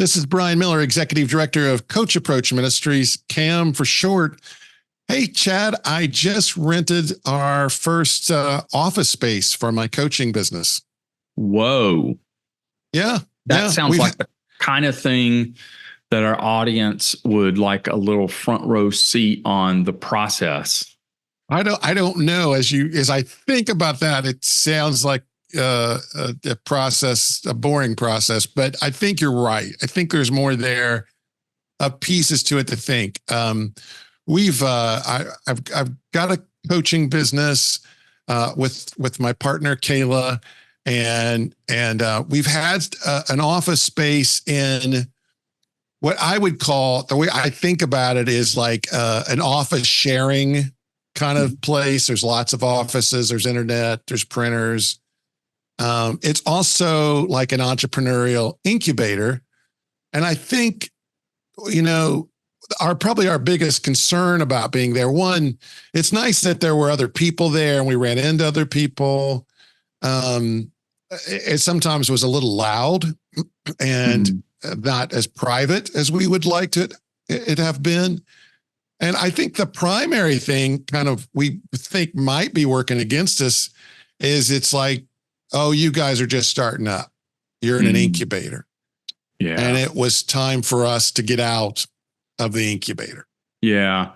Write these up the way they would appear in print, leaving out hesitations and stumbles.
This is Brian Miller, Executive Director of Coach Approach Ministries, CAM for short. Hey, Chad, I just rented our first office space for my coaching business. Whoa. Yeah. That sounds like the kind of thing that our audience would like a little front row seat on the process. I don't know. As I think about that, it sounds like a process, a boring process, but I think you're right. I think there's more there, pieces to it to think. I've got a coaching business with my partner Kayla, and we've had an office space in what I would call, the way I think about it is like an office sharing kind of place. There's lots of offices, there's internet, there's printers. It's also like an entrepreneurial incubator. And I think, our biggest concern about being there, one, it's nice that there were other people there and we ran into other people. It sometimes was a little loud and not as private as we would like it have been. And I think the primary thing we think might be working against us is it's like, oh, you guys are just starting up. You're in an incubator. Yeah. And it was time for us to get out of the incubator. Yeah.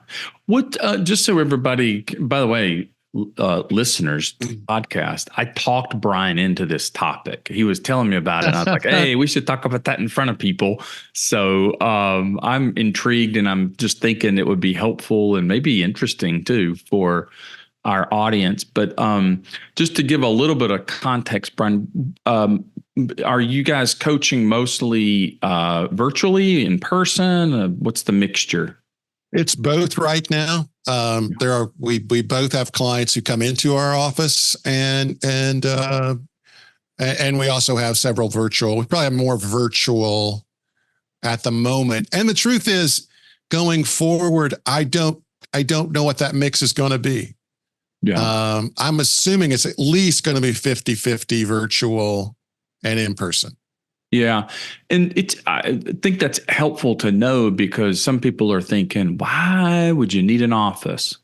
What, just so everybody, by the way, listeners to the podcast, I talked Brian into this topic. He was telling me about it. And I was like, hey, we should talk about that in front of people. So I'm intrigued, and I'm just thinking it would be helpful and maybe interesting too for our audience. But just to give a little bit of context, Brian, are you guys coaching mostly virtually, in person? What's the mixture? It's both right now. We both have clients who come into our office, and we also have several virtual. We probably have more virtual at the moment. And the truth is, going forward, I don't know what that mix is going to be. Yeah. I'm assuming it's at least going to be 50-50 virtual and in person. Yeah. And I think that's helpful to know, because some people are thinking, why would you need an office?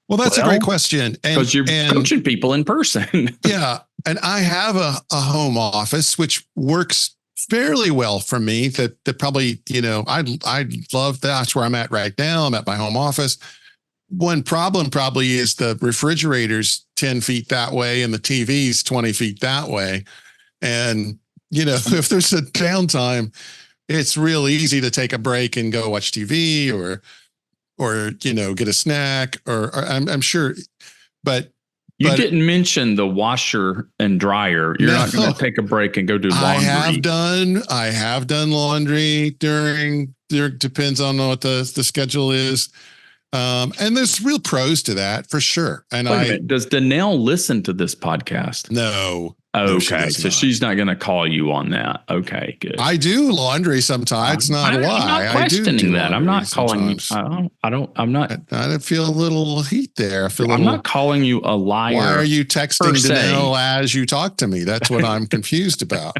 Well, that's a great question. Because you're coaching people in person. Yeah. And I have a home office, which works fairly well for me. That probably, I love that. That's where I'm at right now. I'm at my home office. One problem probably is the refrigerator's 10 feet that way and the TV's 20 feet that way. And if there's a downtime, it's real easy to take a break and go watch TV or get a snack or I'm sure, but you didn't mention the washer and dryer. You're not going to take a break and go do laundry. I have done laundry depends on what the schedule is. And there's real pros to that for sure. And does Danelle listen to this podcast? No. Okay, so she's not going to call you on that. Okay, good. I do laundry sometimes. It's not a lie. I'm not questioning that. I'm not calling you. I'm not. I feel a little heat there. I'm not calling you a liar. Why are you texting Danelle as you talk to me? That's what I'm confused about.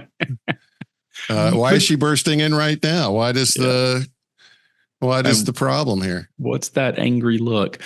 Why is she bursting in right now? What is the problem here? What's that angry look?